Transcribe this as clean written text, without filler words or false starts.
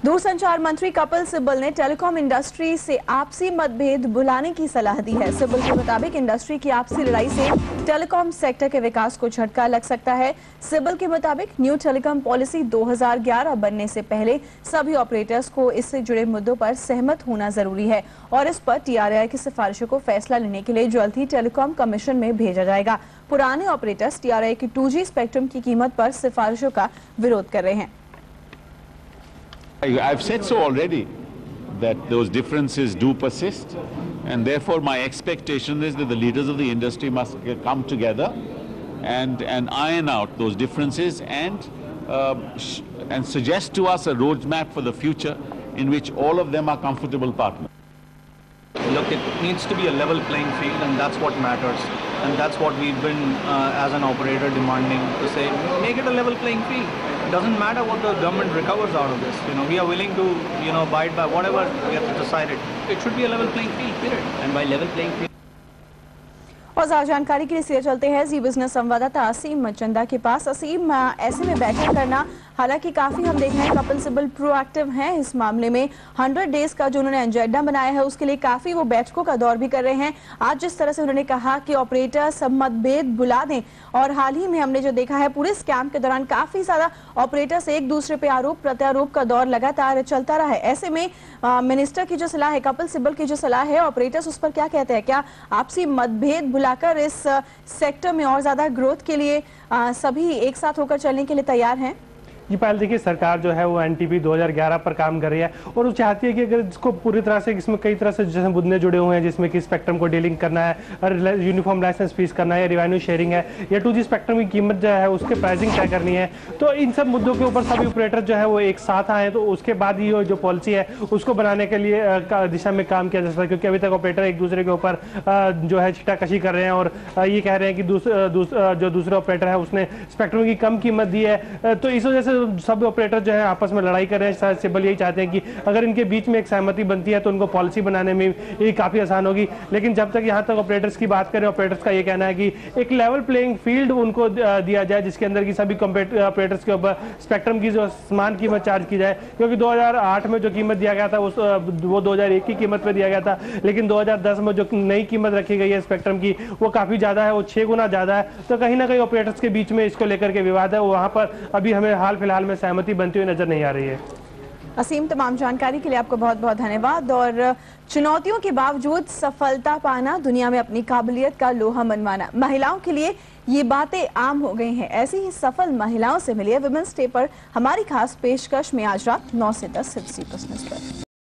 दूरसंचार मंत्री कपिल सिब्बल ने टेलीकॉम इंडस्ट्री से आपसी मतभेद भुलाने की सलाह दी है। सिब्बल के मुताबिक इंडस्ट्री की आपसी लड़ाई से टेलीकॉम सेक्टर के विकास को झटका लग सकता है। सिब्बल के मुताबिक न्यू टेलीकॉम पॉलिसी 2011 बनने से पहले सभी ऑपरेटर्स को इससे जुड़े मुद्दों पर सहमत होना जरूरी है और इस पर TRAI की सिफारिशों को फैसला लेने के लिए जल्द ही टेलीकॉम कमीशन में भेजा जाएगा। पुराने ऑपरेटर्स TRAI की 2G स्पेक्ट्रम की कीमत पर सिफारिशों का विरोध कर रहे हैं। I've said so already that those differences do persist, and therefore my expectation is that the leaders of the industry must come together and iron out those differences and suggest to us a roadmap for the future in which all of them are comfortable partners. Look, it needs to be a level playing field, and that's what matters, and that's what we've been as an operator demanding to say, make it a level playing field. It doesn't matter what the government recovers out of this. We are willing to abide by whatever we have decided. It should be a level playing field, period. And by level playing field. और ज्यादा जानकारी के लिए सीधे चलते हैं जी business संवाददाता असीम चंदा के पास। असीम, ऐसे में बैठक करना, हालांकि काफी हम देख रहे हैं कपिल सिब्बल प्रोएक्टिव हैं इस मामले में। 100 डेज का जो उन्होंने एजेंडा बनाया है उसके लिए काफी वो बैठकों का दौर भी कर रहे हैं। आज जिस तरह से उन्होंने कहा कि ऑपरेटर सब मतभेद भुला दें, और हाल ही में हमने जो देखा है पूरे स्कैम के दौरान काफी ज्यादा ऑपरेटर्स एक दूसरे पे आरोप प्रत्यारोप का दौर लगातार चलता रहा है। ऐसे में मिनिस्टर की जो सलाह है, कपिल सिब्बल की जो सलाह है, ऑपरेटर्स उस पर क्या कहते हैं? क्या आपसी मतभेद भुलाकर इस सेक्टर में और ज्यादा ग्रोथ के लिए सभी एक साथ होकर चलने के लिए तैयार हैं? जी पायल, देखिए सरकार जो है वो NTP 2011 पर काम कर रही है और वो चाहती है कि अगर इसको पूरी तरह से इसमें कई तरह से जैसे मुद्दे जुड़े हुए हैं, जिसमें कि स्पेक्ट्रम को डीलिंग करना है और यूनिफॉर्म लाइसेंस फीस करना है या रेवेन्यू शेयरिंग है या 2G स्पेक्ट्रम की कीमत जो है उसके प्राइसिंग तय करनी है, तो इन सब मुद्दों के ऊपर सभी ऑपरेटर जो है वो एक साथ आए तो उसके बाद ही जो पॉलिसी है उसको बनाने के लिए दिशा में काम किया जा सकता है। क्योंकि अभी तक ऑपरेटर एक दूसरे के ऊपर जो है छिटाकशी कर रहे हैं और ये कह रहे हैं कि जो दूसरा ऑपरेटर है उसने स्पेक्ट्रम की कम कीमत दी है, तो इस वजह से सब ऑपरेटर जो है आपस में लड़ाई कर रहे हैं। शायद सिब्बल यही चाहते हैं कि अगर इनके बीच में एक सहमति बनती है तो उनको पॉलिसी बनाने में ये काफी आसान होगी। लेकिन जब तक यहाँ तक ऑपरेटर्स की बात करें, ऑपरेटर्स का ये कहना है कि एक लेवल प्लेइंग फील्ड उनको दिया जाए जिसके अंदर की सभी ऑपरेटर्स के ऊपर स्पेक्ट्रम की जो समान कीमत चार्ज की जाए। क्योंकि 2008 में जो कीमत दिया गया था वो 2001 की कीमत पर दिया गया था, लेकिन 2010 में जो नई कीमत रखी गई है स्पेक्ट्रम की वो काफी ज्यादा है, वो 6 गुना ज्यादा है। तो कहीं ना कहीं ऑपरेटर्स के बीच में इसको लेकर के विवाद है, वहां पर अभी हमें हाल फिलहाल में सहमति बनती हुई नजर नहीं आ रही है। असीम, तमाम जानकारी के लिए आपको बहुत बहुत धन्यवाद। और चुनौतियों के बावजूद सफलता पाना, दुनिया में अपनी काबिलियत का लोहा मनवाना, महिलाओं के लिए ये बातें आम हो गई हैं। ऐसी ही सफल महिलाओं से मिली है विमेंस डे पर हमारी खास पेशकश में आज रात 9 से 10 सिर्फ सी बिजनेस पर।